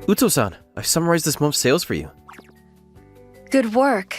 Uto-san, I've summarized this month's sales for you. Good work.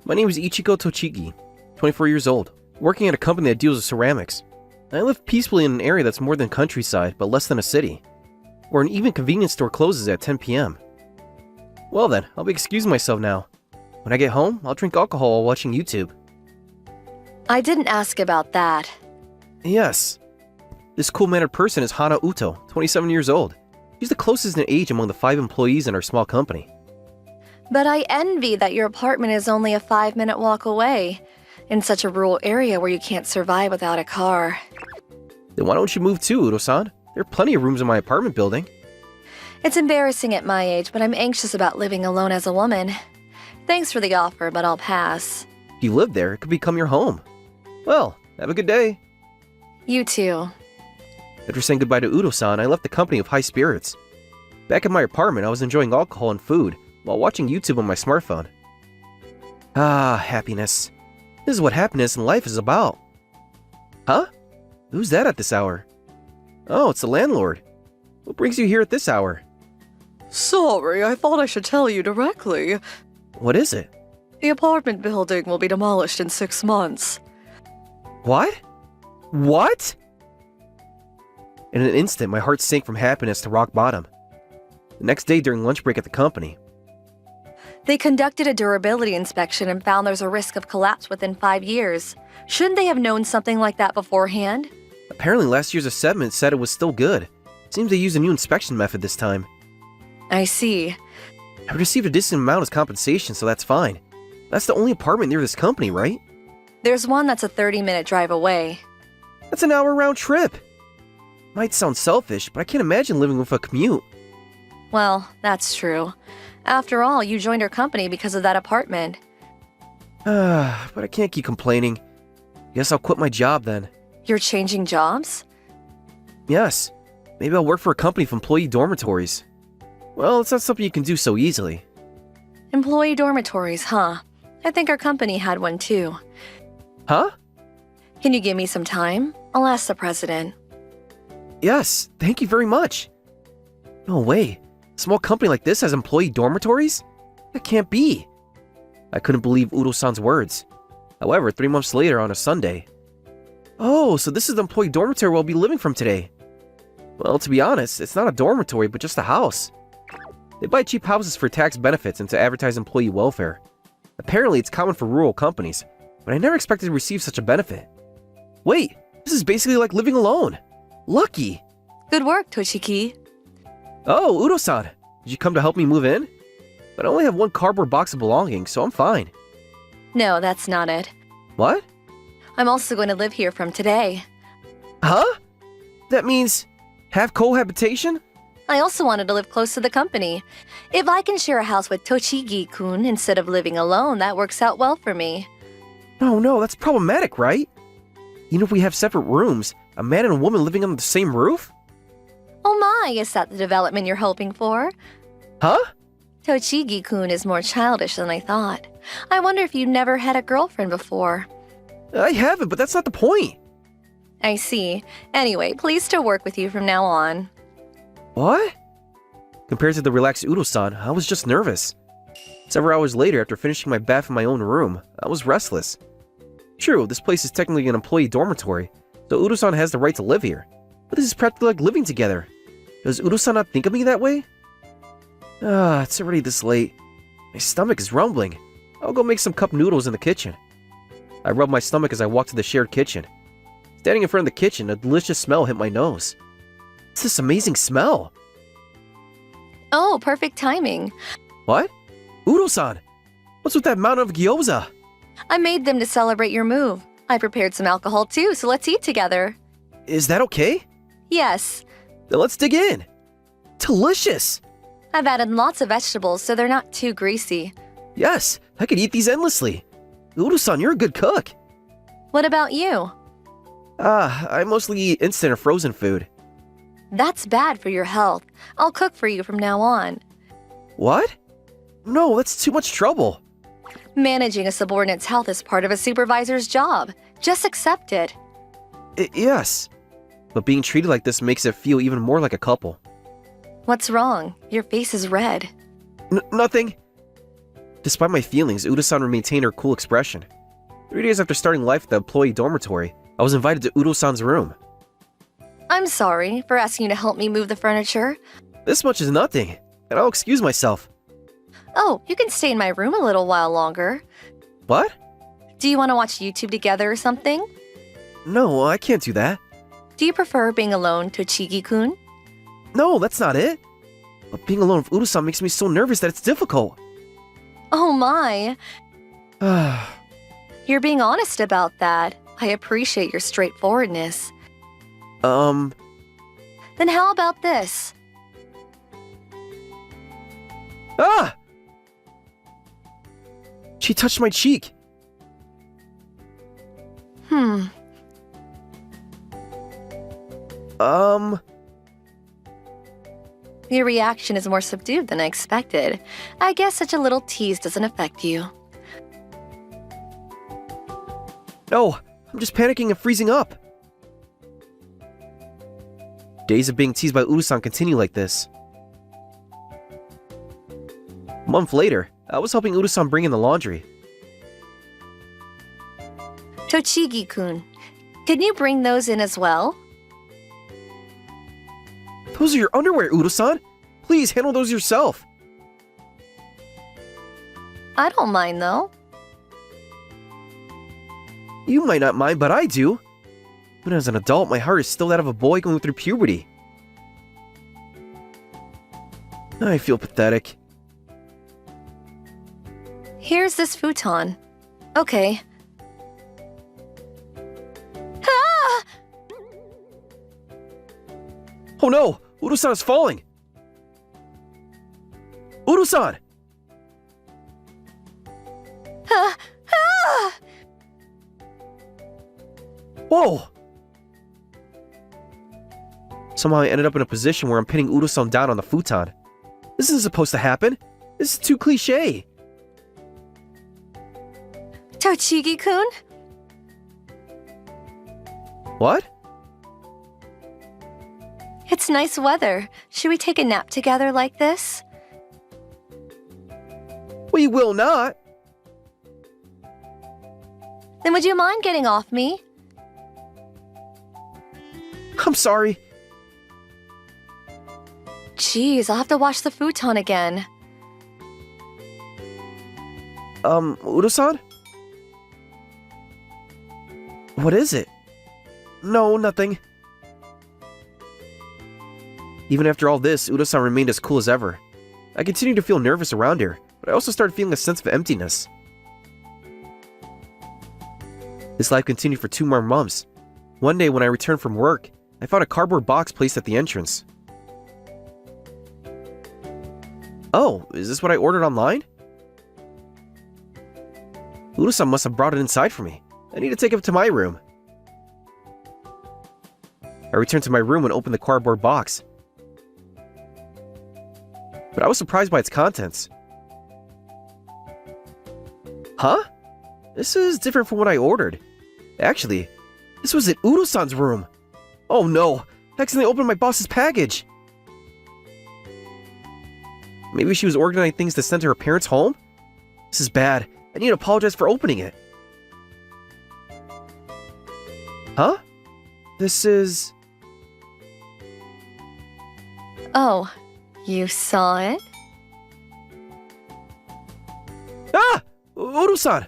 My name is Ichigo Tochigi, 24 years old, working at a company that deals with ceramics. I live peacefully in an area that's more than countryside, but less than a city, where an even convenience store closes at 10 p.m. Well then, I'll be excusing myself now. When I get home, I'll drink alcohol while watching YouTube. I didn't ask about that. Yes. This cool-mannered person is Hana Uto, 27 years old. She's the closest in age among the 5 employees in our small company. But I envy that your apartment is only a 5-minute walk away, in such a rural area where you can't survive without a car. Then why don't you move too, Uto-san? There are plenty of rooms in my apartment building. It's embarrassing at my age, but I'm anxious about living alone as a woman. Thanks for the offer, but I'll pass. If you live there, it could become your home. Well, have a good day. You too. After saying goodbye to Uto-san, I left the company of high spirits. Back in my apartment, I was enjoying alcohol and food while watching YouTube on my smartphone. Ah, happiness. This is what happiness in life is about. Huh? Who's that at this hour? Oh, it's the landlord. What brings you here at this hour? Sorry, I thought I should tell you directly. What is it? The apartment building will be demolished in 6 months. What? What? In an instant, my heart sank from happiness to rock bottom. The next day during lunch break at the company, They conducted a durability inspection and found there's a risk of collapse within 5 years. Shouldn't they have known something like that beforehand? apparently last year's assessment said it was still good. Seems they used a new inspection method this time. I see. I received a decent amount as compensation, so that's fine. That's the only apartment near this company, right? There's one that's a 30-minute drive away. That's an hour round trip. Might sound selfish, but I can't imagine living with a commute. Well, that's true. After all, you joined our company because of that apartment. But I can't keep complaining. Guess I'll quit my job then. You're changing jobs? Yes. Maybe I'll work for a company of employee dormitories. Well, it's not something you can do so easily. Employee dormitories, huh? I think our company had one too. Huh? Can you give me some time? I'll ask the president. Yes, thank you very much. No way. A small company like this has employee dormitories? That can't be. I couldn't believe Udo-san's words. However, 3 months later on a Sunday. Oh, so this is the employee dormitory we'll be living from today. Well, to be honest, it's not a dormitory, but just a house. They buy cheap houses for tax benefits and to advertise employee welfare. Apparently, it's common for rural companies, but I never expected to receive such a benefit. Wait, this is basically like living alone. Lucky. Good work, Toshiki. Oh, Udo-san, did you come to help me move in? But I only have one cardboard box of belongings, so I'm fine. No, that's not it. What? I'm also going to live here from today. Huh? That means have cohabitation? I also wanted to live close to the company. If I can share a house with Tochigi-kun instead of living alone, that works out well for me. No, that's problematic, right? Even if we have separate rooms, a man and a woman living under the same roof? Oh my, is that the development you're hoping for? Huh? Tochigi-kun is more childish than I thought. I wonder if you never had a girlfriend before. I haven't, but that's not the point. I see. Anyway, pleased to work with you from now on. What? Compared to the relaxed Udo-san, I was just nervous. Several hours later, after finishing my bath in my own room, I was restless. True, this place is technically an employee dormitory, so Udo-san has the right to live here. But this is practically like living together. Does Udo-san not think of me that way? It's already this late. My stomach is rumbling. I'll go make some cup noodles in the kitchen. I rubbed my stomach as I walked to the shared kitchen. Standing in front of the kitchen, a delicious smell hit my nose. It's this amazing smell. Oh, perfect timing. What? Udo-san! What's with that mountain of gyoza? I made them to celebrate your move. I prepared some alcohol too, so let's eat together. Is that okay? Yes. Then let's dig in. Delicious! I've added lots of vegetables so they're not too greasy. Yes, I could eat these endlessly. Udo-san, you're a good cook. What about you? I mostly eat instant or frozen food. That's bad for your health. I'll cook for you from now on. What? No, that's too much trouble. Managing a subordinate's health is part of a supervisor's job. Just accept it. Yes. But being treated like this makes it feel even more like a couple. What's wrong? Your face is red. Nothing. Despite my feelings, Udo-san maintained her cool expression. 3 days after starting life at the employee dormitory, I was invited to Udo-san's room. I'm sorry for asking you to help me move the furniture. This much is nothing, and I'll excuse myself. Oh, you can stay in my room a little while longer. What? Do you want to watch YouTube together or something? No, I can't do that. Do you prefer being alone, Tochigi-kun? No, that's not it. But being alone with Udo-san makes me so nervous that it's difficult. Oh my. You're being honest about that. I appreciate your straightforwardness. Then how about this? Ah! She touched my cheek. Your reaction is more subdued than I expected. I guess such a little tease doesn't affect you. No, I'm just panicking and freezing up. Days of being teased by Udo-san continue like this. A month later, I was helping Udo-san bring in the laundry. Tochigi-kun, can you bring those in as well? Those are your underwear, Udo-san. Please handle those yourself. I don't mind though. You might not mind, but I do. But as an adult, my heart is still that of a boy going through puberty. I feel pathetic. Here's this futon. Okay. Ah! Oh no! Udo-san is falling! Udo-san! Ah! Ah! Whoa! Somehow I ended up in a position where I'm pinning Udo-san down on the futon. This isn't supposed to happen. This is too cliché. Tochigi-kun? What? It's nice weather. Should we take a nap together like this? We will not. Then would you mind getting off me? I'm sorry. Jeez, I'll have to wash the futon again. Udo-san? What is it? No, nothing. Even after all this, Udo-san remained as cool as ever. I continued to feel nervous around her, but I also started feeling a sense of emptiness. This life continued for 2 more months. One day when I returned from work, I found a cardboard box placed at the entrance. Oh, is this what I ordered online? Udo-san must have brought it inside for me. I need to take it to my room. I returned to my room and opened the cardboard box. But I was surprised by its contents. Huh? This is different from what I ordered. Actually, this was at Udo-san's room. Oh no! I accidentally opened my boss's package! Maybe she was organizing things to send to her parents' home? This is bad. I need to apologize for opening it. Huh? This is... Oh, you saw it? Ah! Udo-san!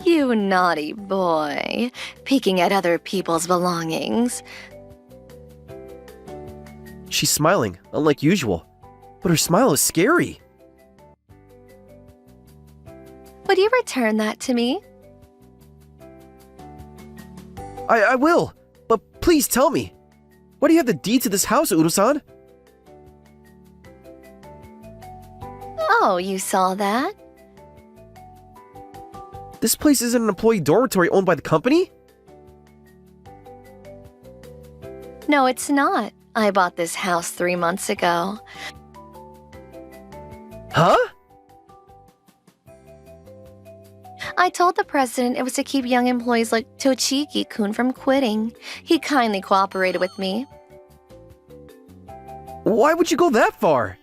You naughty boy, peeking at other people's belongings. She's smiling, unlike usual. But her smile is scary. Would you return that to me? I will, but please tell me. Why do you have the deed to this house, Udo-san? Oh, you saw that? This place isn't an employee dormitory owned by the company? No, it's not. I bought this house 3 months ago. Huh? I told the president it was to keep young employees like Tochigi-kun from quitting. He kindly cooperated with me. Why would you go that far?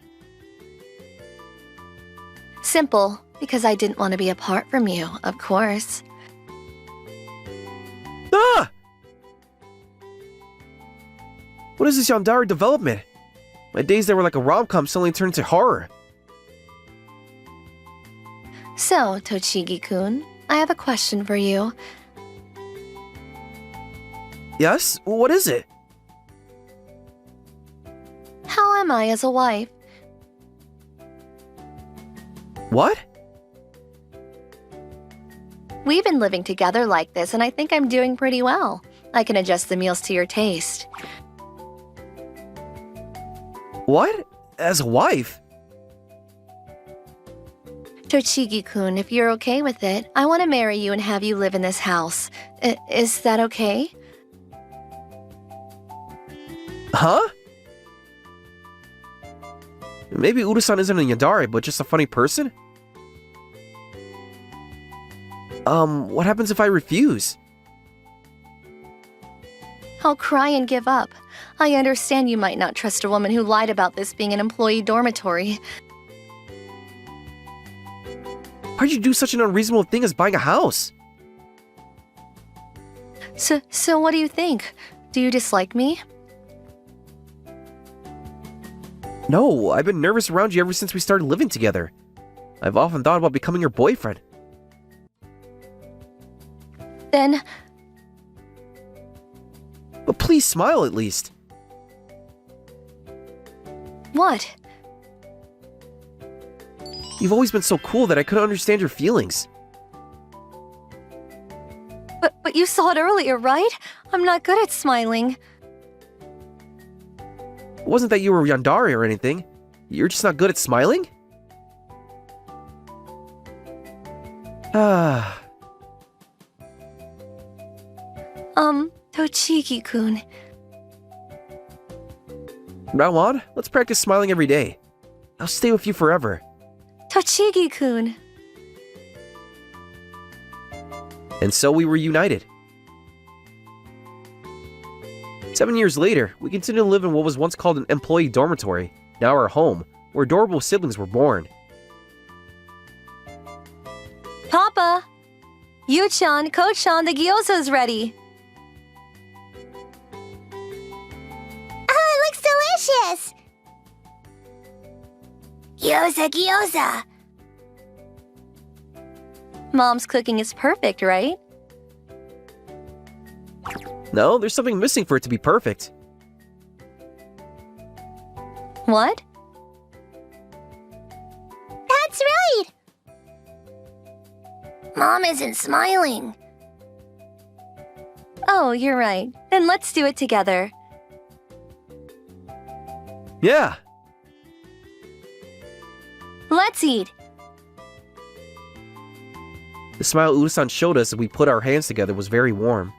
Simple, because I didn't want to be apart from you, of course. Ah! What is this yandere development? My days that were like a rom-com suddenly turned into horror. So, Tochigi-kun, I have a question for you. Yes? What is it? How am I as a wife? What? We've been living together like this, and I think I'm doing pretty well. I can adjust the meals to your taste. What? As a wife? Tochigi-kun, if you're okay with it, I want to marry you and have you live in this house. Is that okay? Huh? Maybe Udo-san isn't a yandere, but just a funny person? What happens if I refuse? I'll cry and give up. I understand you might not trust a woman who lied about this being an employee dormitory. Why'd you do such an unreasonable thing as buying a house? So what do you think? Do you dislike me? No, I've been nervous around you ever since we started living together. I've often thought about becoming your boyfriend. Then, But please smile at least. what? You've always been so cool that I couldn't understand your feelings. But you saw it earlier, right? I'm not good at smiling. It wasn't that you were yandere or anything. You're just not good at smiling? Ah. Tochigi-kun. Now on, let's practice smiling every day. I'll stay with you forever. Tochigi-kun. And so we were united. 7 years later, we continue to live in what was once called an employee dormitory, now our home, where adorable siblings were born. Papa! Yu-chan, Ko-chan, the gyoza's ready. Oh, it looks delicious! Gyoza! Mom's cooking is perfect, right? No, there's something missing for it to be perfect. What? That's right! Mom isn't smiling. Oh, you're right. Then let's do it together. Yeah. Let's eat. The smile Udo-san showed us as we put our hands together was very warm.